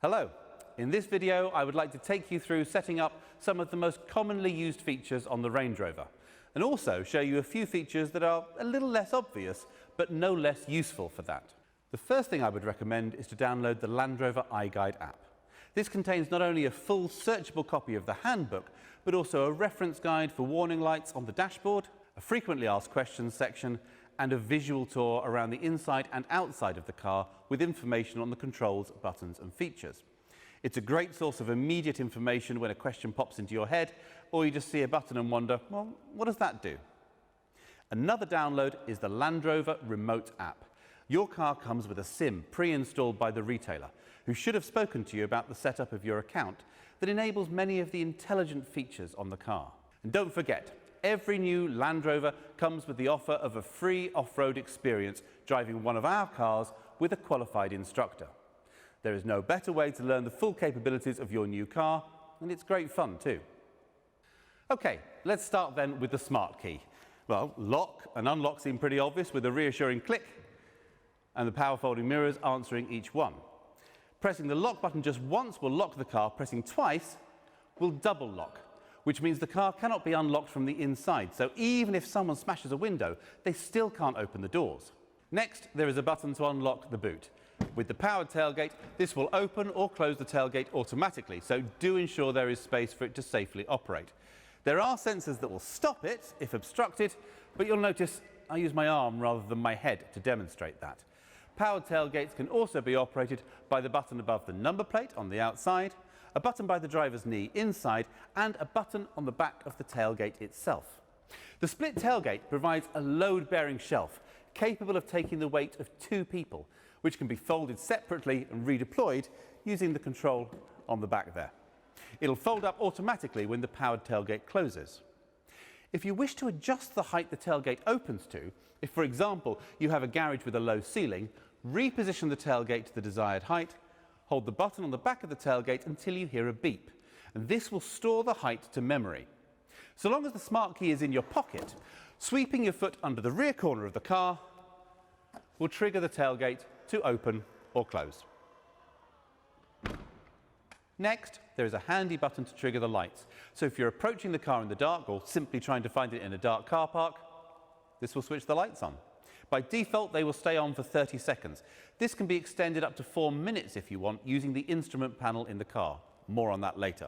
Hello. In this video, I would like to take you through setting up some of the most commonly used features on the Range Rover, and also show you a few features that are a little less obvious, but no less useful for that. The first thing I would recommend is to download the Land Rover Iguide app. This contains not only a full searchable copy of the handbook, but also a reference guide for warning lights on the dashboard, a frequently asked questions section, and a visual tour around the inside and outside of the car with information on the controls, buttons and features. It's a great source of immediate information when a question pops into your head, or you just see a button and wonder, well, what does that do? Another download is the Land Rover Remote app. Your car comes with a SIM pre-installed by the retailer, who should have spoken to you about the setup of your account that enables many of the intelligent features on the car. And don't forget, every new Land Rover comes with the offer of a free off-road experience driving one of our cars with a qualified instructor. There is no better way to learn the full capabilities of your new car, and it's great fun too. Okay, let's start then with the smart key. Well, lock and unlock seem pretty obvious with a reassuring click and the power folding mirrors answering each one. Pressing the lock button just once will lock the car, pressing twice will double lock, which means the car cannot be unlocked from the inside, so even if someone smashes a window, they still can't open the doors. Next, there is a button to unlock the boot. With the powered tailgate, this will open or close the tailgate automatically, so do ensure there is space for it to safely operate. There are sensors that will stop it if obstructed, but you'll notice I use my arm rather than my head to demonstrate that. Powered tailgates can also be operated by the button above the number plate on the outside, a button by the driver's knee inside, and a button on the back of the tailgate itself. The split tailgate provides a load-bearing shelf capable of taking the weight of 2 people, which can be folded separately and redeployed using the control on the back there. It'll fold up automatically when the powered tailgate closes. If you wish to adjust the height the tailgate opens to, if for example you have a garage with a low ceiling, reposition the tailgate to the desired height, hold the button on the back of the tailgate until you hear a beep, and this will store the height to memory. So long as the smart key is in your pocket, sweeping your foot under the rear corner of the car will trigger the tailgate to open or close. Next, there is a handy button to trigger the lights. So if you're approaching the car in the dark or simply trying to find it in a dark car park, this will switch the lights on. By default, they will stay on for 30 seconds. This can be extended up to 4 minutes if you want, using the instrument panel in the car. More on that later.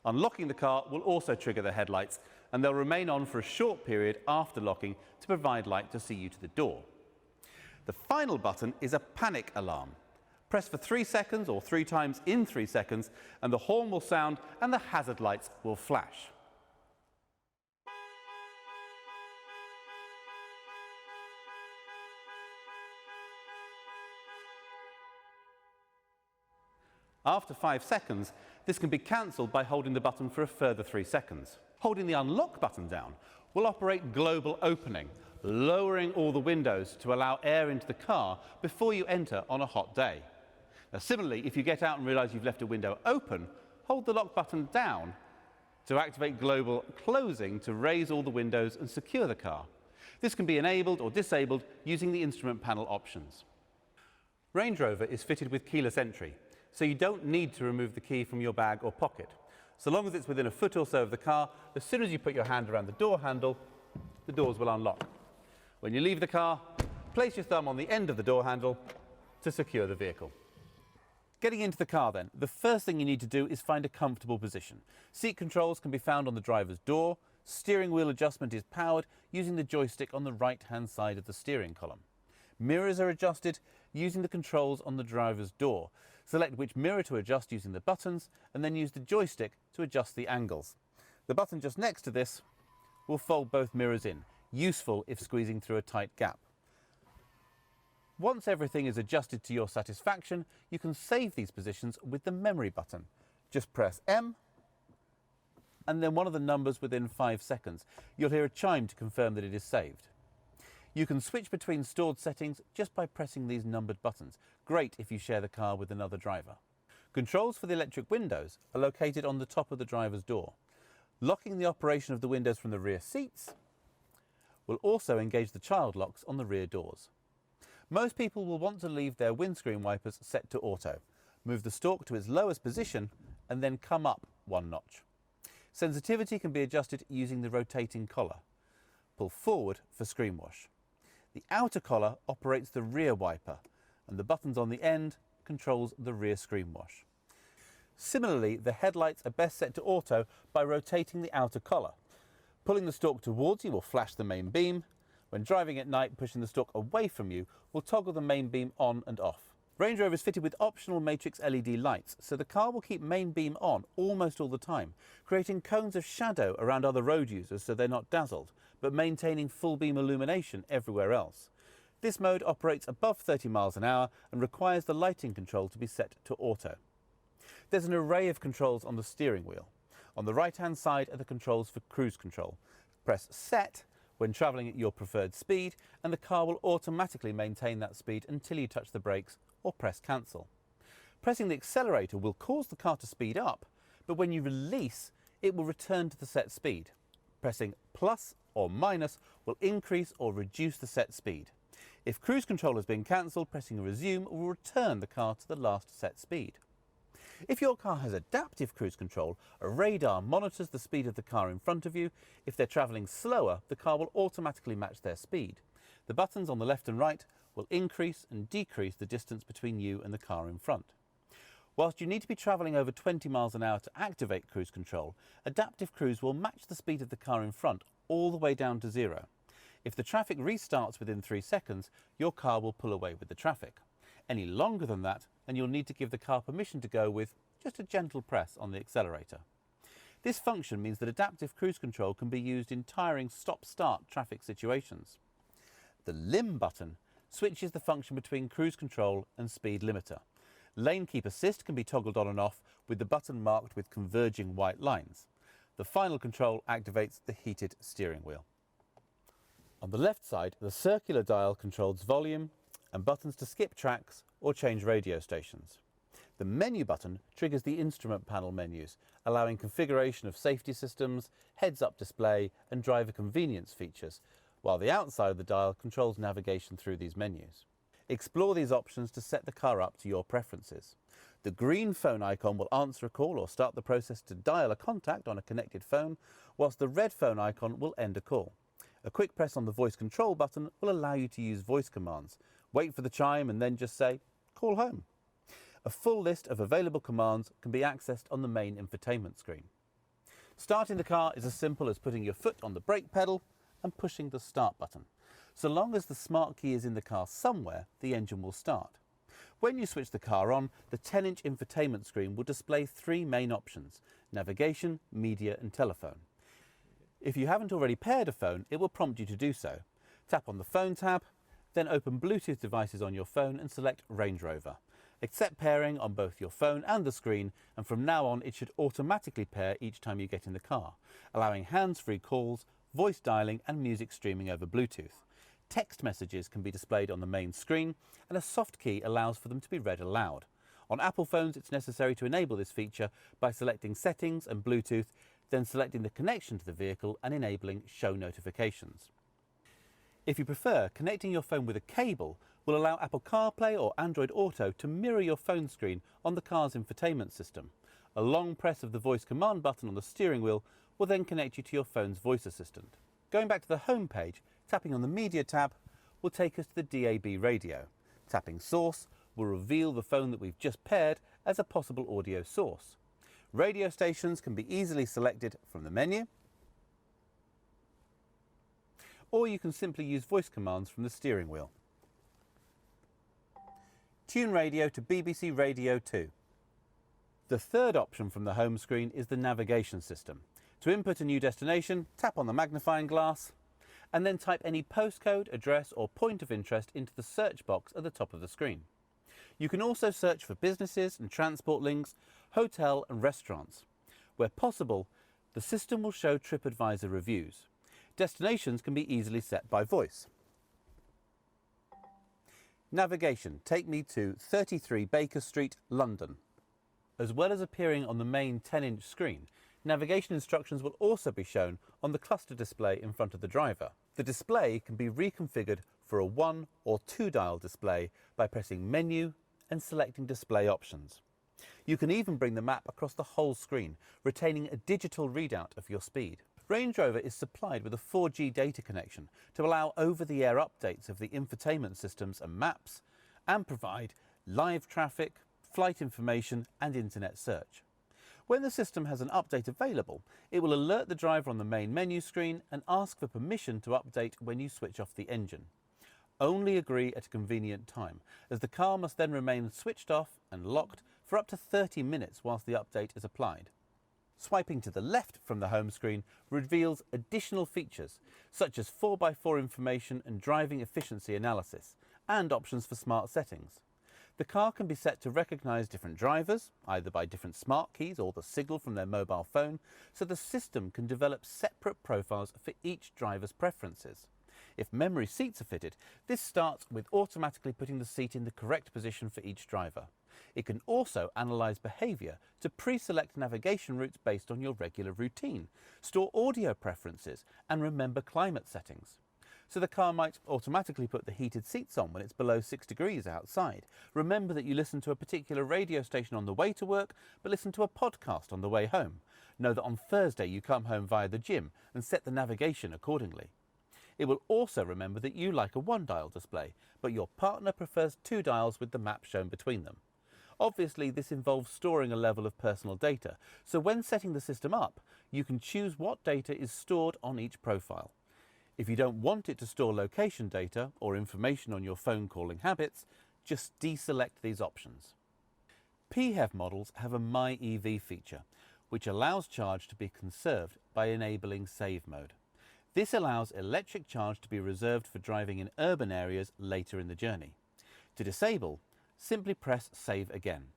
Unlocking the car will also trigger the headlights, and they'll remain on for a short period after locking to provide light to see you to the door. The final button is a panic alarm. Press for 3 seconds or 3 times in 3 seconds, and the horn will sound and the hazard lights will flash. After 5 seconds, this can be cancelled by holding the button for a further 3 seconds. Holding the unlock button down will operate global opening, lowering all the windows to allow air into the car before you enter on a hot day. Now, similarly, if you get out and realise you've left a window open, hold the lock button down to activate global closing to raise all the windows and secure the car. This can be enabled or disabled using the instrument panel options. Range Rover is fitted with keyless entry, so you don't need to remove the key from your bag or pocket. So long as it's within a foot or so of the car, as soon as you put your hand around the door handle, the doors will unlock. When you leave the car, place your thumb on the end of the door handle to secure the vehicle. Getting into the car then, the first thing you need to do is find a comfortable position. Seat controls can be found on the driver's door. Steering wheel adjustment is powered using the joystick on the right-hand side of the steering column. Mirrors are adjusted using the controls on the driver's door. Select which mirror to adjust using the buttons, and then use the joystick to adjust the angles. The button just next to this will fold both mirrors in, useful if squeezing through a tight gap. Once everything is adjusted to your satisfaction, you can save these positions with the memory button. Just press M, and then one of the numbers within 5 seconds. You'll hear a chime to confirm that it is saved. You can switch between stored settings just by pressing these numbered buttons. Great if you share the car with another driver. Controls for the electric windows are located on the top of the driver's door. Locking the operation of the windows from the rear seats will also engage the child locks on the rear doors. Most people will want to leave their windscreen wipers set to auto. Move the stalk to its lowest position and then come up one notch. Sensitivity can be adjusted using the rotating collar. Pull forward for screen wash. The outer collar operates the rear wiper, and the buttons on the end controls the rear screen wash. Similarly, the headlights are best set to auto by rotating the outer collar. Pulling the stalk towards you will flash the main beam. When driving at night, pushing the stalk away from you will toggle the main beam on and off. Range Rover is fitted with optional matrix LED lights, so the car will keep main beam on almost all the time, creating cones of shadow around other road users so they're not dazzled, but maintaining full beam illumination everywhere else. This mode operates above 30 miles an hour and requires the lighting control to be set to auto. There's an array of controls on the steering wheel. On the right-hand side are the controls for cruise control. Press Set when travelling at your preferred speed, and the car will automatically maintain that speed until you touch the brakes or press Cancel. Pressing the accelerator will cause the car to speed up, but when you release, it will return to the set speed. Pressing plus or minus will increase or reduce the set speed. If cruise control has been cancelled, pressing Resume will return the car to the last set speed. If your car has adaptive cruise control, a radar monitors the speed of the car in front of you. If they're travelling slower, the car will automatically match their speed. The buttons on the left and right will increase and decrease the distance between you and the car in front. Whilst you need to be travelling over 20 miles an hour to activate cruise control, adaptive cruise will match the speed of the car in front all the way down to 0. If the traffic restarts within 3 seconds, your car will pull away with the traffic. Any longer than that, and you'll need to give the car permission to go with just a gentle press on the accelerator. This function means that adaptive cruise control can be used in tiring stop-start traffic situations. The Limb button switches the function between cruise control and speed limiter. Lane Keep Assist can be toggled on and off with the button marked with converging white lines. The final control activates the heated steering wheel. On the left side, the circular dial controls volume and buttons to skip tracks or change radio stations. The menu button triggers the instrument panel menus, allowing configuration of safety systems, heads-up display and driver convenience features, while the outside of the dial controls navigation through these menus. Explore these options to set the car up to your preferences. The green phone icon will answer a call or start the process to dial a contact on a connected phone, whilst the red phone icon will end a call. A quick press on the voice control button will allow you to use voice commands. Wait for the chime and then just say, "Call home." A full list of available commands can be accessed on the main infotainment screen. Starting the car is as simple as putting your foot on the brake pedal and pushing the start button. So long as the smart key is in the car somewhere, the engine will start. When you switch the car on, the 10-inch infotainment screen will display 3 main options: navigation, media and telephone. If you haven't already paired a phone, it will prompt you to do so. Tap on the Phone tab, then open Bluetooth devices on your phone and select Range Rover. Accept pairing on both your phone and the screen, and from now on it should automatically pair each time you get in the car, allowing hands-free calls, voice dialing and music streaming over Bluetooth. Text messages can be displayed on the main screen, and a soft key allows for them to be read aloud. On Apple phones, it's necessary to enable this feature by selecting Settings and Bluetooth, then selecting the connection to the vehicle and enabling Show Notifications. If you prefer, connecting your phone with a cable will allow Apple CarPlay or Android Auto to mirror your phone screen on the car's infotainment system. A long press of the voice command button on the steering wheel will then connect you to your phone's voice assistant. Going back to the home page, tapping on the Media tab will take us to the DAB radio. Tapping Source will reveal the phone that we've just paired as a possible audio source. Radio stations can be easily selected from the menu, or you can simply use voice commands from the steering wheel. Tune radio to BBC Radio 2. The third option from the home screen is the navigation system. To input a new destination, tap on the magnifying glass and then type any postcode, address or point of interest into the search box at the top of the screen. You can also search for businesses and transport links, hotel and restaurants. Where possible, the system will show TripAdvisor reviews. Destinations can be easily set by voice. Navigation, take me to 33 Baker Street, London. As well as appearing on the main 10-inch screen, navigation instructions will also be shown on the cluster display in front of the driver. The display can be reconfigured for a 1 or 2 dial display by pressing Menu and selecting Display Options. You can even bring the map across the whole screen, retaining a digital readout of your speed. Range Rover is supplied with a 4G data connection to allow over-the-air updates of the infotainment systems and maps, and provide live traffic, flight information and internet search. When the system has an update available, it will alert the driver on the main menu screen and ask for permission to update when you switch off the engine. Only agree at a convenient time, as the car must then remain switched off and locked for up to 30 minutes whilst the update is applied. Swiping to the left from the home screen reveals additional features such as 4x4 information and driving efficiency analysis, and options for smart settings. The car can be set to recognise different drivers, either by different smart keys or the signal from their mobile phone, so the system can develop separate profiles for each driver's preferences. If memory seats are fitted, this starts with automatically putting the seat in the correct position for each driver. It can also analyse behaviour to pre-select navigation routes based on your regular routine, store audio preferences and remember climate settings. So the car might automatically put the heated seats on when it's below 6 degrees outside. Remember that you listen to a particular radio station on the way to work, but listen to a podcast on the way home. Know that on Thursday you come home via the gym and set the navigation accordingly. It will also remember that you like a one-dial display, but your partner prefers 2 dials with the map shown between them. Obviously, this involves storing a level of personal data, so when setting the system up, you can choose what data is stored on each profile. If you don't want it to store location data or information on your phone calling habits, just deselect these options. PHEV models have a MyEV feature, which allows charge to be conserved by enabling save mode. This allows electric charge to be reserved for driving in urban areas later in the journey. To disable, simply press Save Again.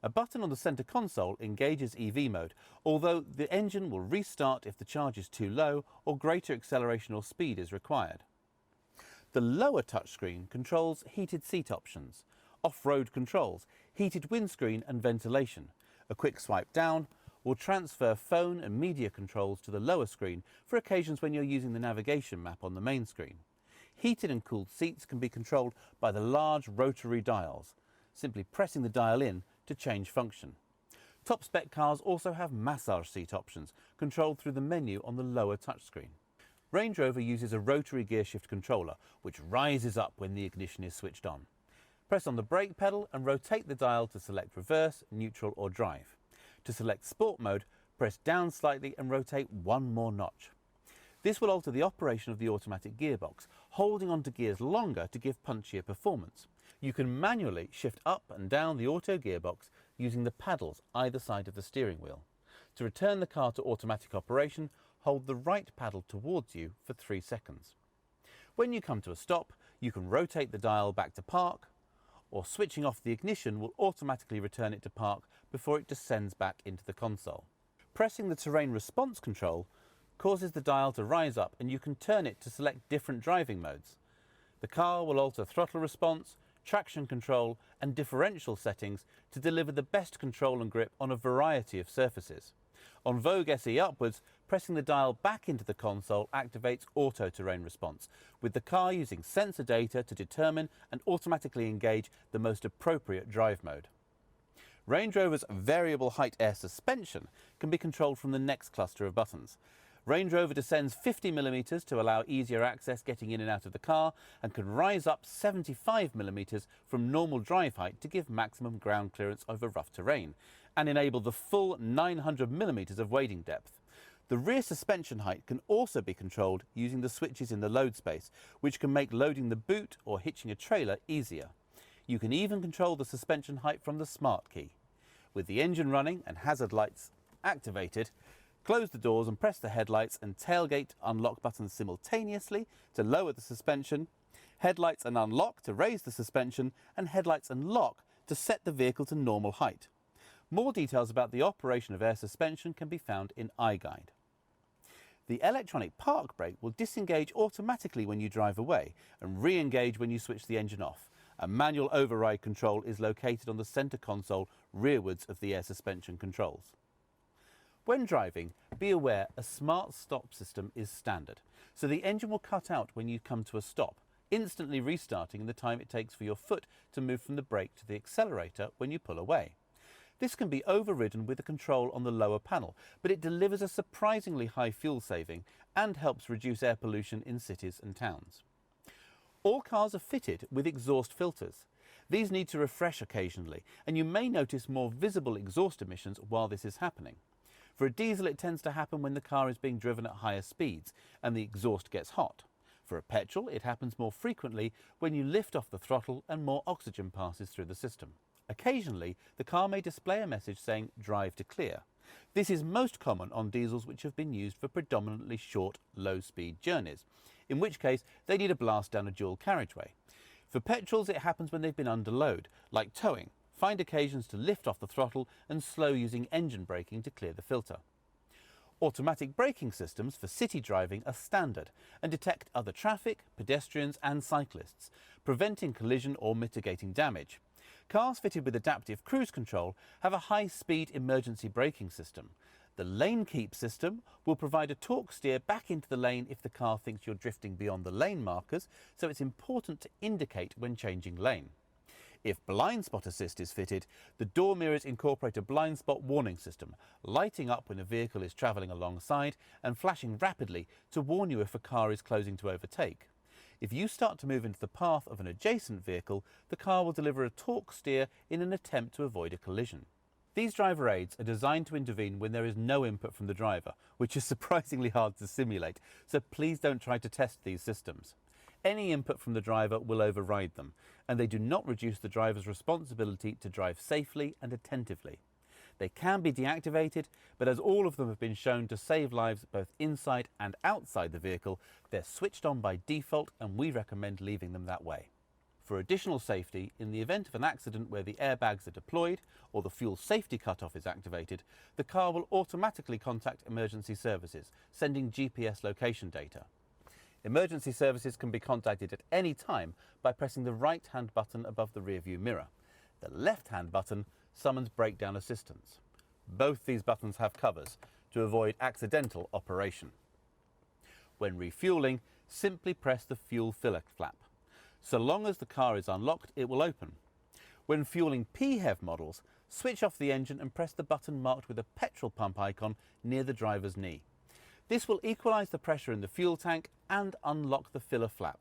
A button on the centre console engages EV mode, although the engine will restart if the charge is too low or greater acceleration or speed is required. The lower touchscreen controls heated seat options, off-road controls, heated windscreen and ventilation. A quick swipe down will transfer phone and media controls to the lower screen for occasions when you're using the navigation map on the main screen. Heated and cooled seats can be controlled by the large rotary dials, simply pressing the dial in to change function. Top spec cars also have massage seat options, controlled through the menu on the lower touchscreen. Range Rover uses a rotary gearshift controller, which rises up when the ignition is switched on. Press on the brake pedal and rotate the dial to select reverse, neutral or drive. To select sport mode, press down slightly and rotate one more notch. This will alter the operation of the automatic gearbox, holding onto gears longer to give punchier performance. You can manually shift up and down the auto gearbox using the paddles either side of the steering wheel. To return the car to automatic operation, hold the right paddle towards you for 3 seconds. When you come to a stop, you can rotate the dial back to park, or switching off the ignition will automatically return it to park before it descends back into the console. Pressing the terrain response control causes the dial to rise up and you can turn it to select different driving modes. The car will alter throttle response, traction control and differential settings to deliver the best control and grip on a variety of surfaces. On Vogue SE upwards, pressing the dial back into the console activates auto terrain response, with the car using sensor data to determine and automatically engage the most appropriate drive mode. Range Rover's variable height air suspension can be controlled from the next cluster of buttons. Range Rover descends 50mm to allow easier access getting in and out of the car, and can rise up 75mm from normal drive height to give maximum ground clearance over rough terrain, and enable the full 900mm of wading depth. The rear suspension height can also be controlled using the switches in the load space, which can make loading the boot or hitching a trailer easier. You can even control the suspension height from the smart key. With the engine running and hazard lights activated, close the doors and press the headlights and tailgate unlock buttons simultaneously to lower the suspension, headlights and unlock to raise the suspension, and headlights and lock to set the vehicle to normal height. More details about the operation of air suspension can be found in Iguide. The electronic park brake will disengage automatically when you drive away and re-engage when you switch the engine off. A manual override control is located on the centre console rearwards of the air suspension controls. When driving, be aware a smart stop system is standard, so the engine will cut out when you come to a stop, instantly restarting in the time it takes for your foot to move from the brake to the accelerator when you pull away. This can be overridden with a control on the lower panel, but it delivers a surprisingly high fuel saving and helps reduce air pollution in cities and towns. All cars are fitted with exhaust filters. These need to refresh occasionally, and you may notice more visible exhaust emissions while this is happening. For a diesel, it tends to happen when the car is being driven at higher speeds and the exhaust gets hot. For a petrol, it happens more frequently when you lift off the throttle and more oxygen passes through the system. Occasionally, the car may display a message saying "drive to clear." This is most common on diesels which have been used for predominantly short, low-speed journeys, in which case they need a blast down a dual carriageway. For petrols, it happens when they've been under load, like towing. Find occasions to lift off the throttle and slow using engine braking to clear the filter. Automatic braking systems for city driving are standard and detect other traffic, pedestrians and cyclists, preventing collision or mitigating damage. Cars fitted with adaptive cruise control have a high-speed emergency braking system. The lane keep system will provide a torque steer back into the lane if the car thinks you're drifting beyond the lane markers, so it's important to indicate when changing lane. If blind spot assist is fitted, the door mirrors incorporate a blind spot warning system, lighting up when a vehicle is travelling alongside and flashing rapidly to warn you if a car is closing to overtake. If you start to move into the path of an adjacent vehicle, the car will deliver a torque steer in an attempt to avoid a collision. These driver aids are designed to intervene when there is no input from the driver, which is surprisingly hard to simulate, so please don't try to test these systems. Any input from the driver will override them, and they do not reduce the driver's responsibility to drive safely and attentively. They can be deactivated, but as all of them have been shown to save lives both inside and outside the vehicle, they're switched on by default and we recommend leaving them that way. For additional safety, in the event of an accident where the airbags are deployed or the fuel safety cutoff is activated, the car will automatically contact emergency services, sending GPS location data. Emergency services can be contacted at any time by pressing the right-hand button above the rearview mirror. The left-hand button summons breakdown assistance. Both these buttons have covers to avoid accidental operation. When refueling, simply press the fuel filler flap. So long as the car is unlocked, it will open. When fueling PHEV models, switch off the engine and press the button marked with a petrol pump icon near the driver's knee. This will equalise the pressure in the fuel tank and unlock the filler flap.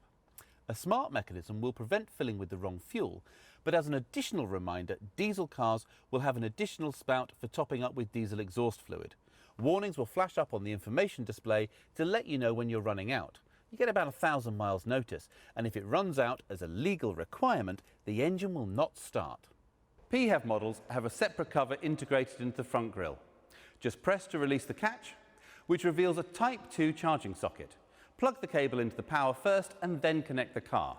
A smart mechanism will prevent filling with the wrong fuel, but as an additional reminder, diesel cars will have an additional spout for topping up with diesel exhaust fluid. Warnings will flash up on the information display to let you know when you're running out. You get about 1,000 miles notice, and if it runs out as a legal requirement, the engine will not start. PHEV models have a separate cover integrated into the front grille. Just press to release the catch, which reveals a Type 2 charging socket. Plug the cable into the power first and then connect the car.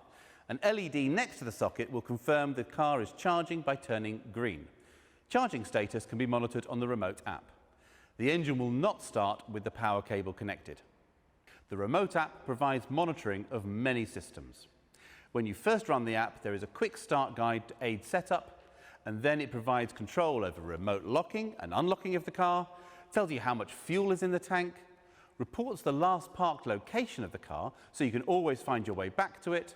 An LED next to the socket will confirm the car is charging by turning green. Charging status can be monitored on the remote app. The engine will not start with the power cable connected. The remote app provides monitoring of many systems. When you first run the app, there is a quick start guide to aid setup, and then it provides control over remote locking and unlocking of the car, tells you how much fuel is in the tank, reports the last parked location of the car so you can always find your way back to it,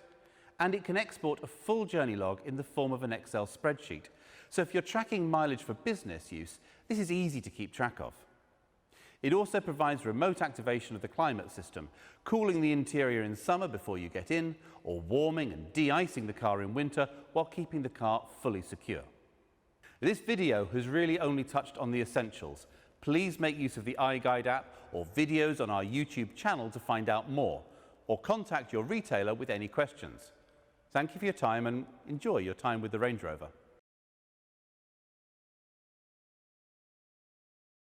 and it can export a full journey log in the form of an Excel spreadsheet. So if you're tracking mileage for business use, this is easy to keep track of. It also provides remote activation of the climate system, cooling the interior in summer before you get in, or warming and de-icing the car in winter while keeping the car fully secure. This video has really only touched on the essentials. Please make use of the Iguide app or videos on our YouTube channel to find out more, or contact your retailer with any questions. Thank you for your time and enjoy your time with the Range Rover.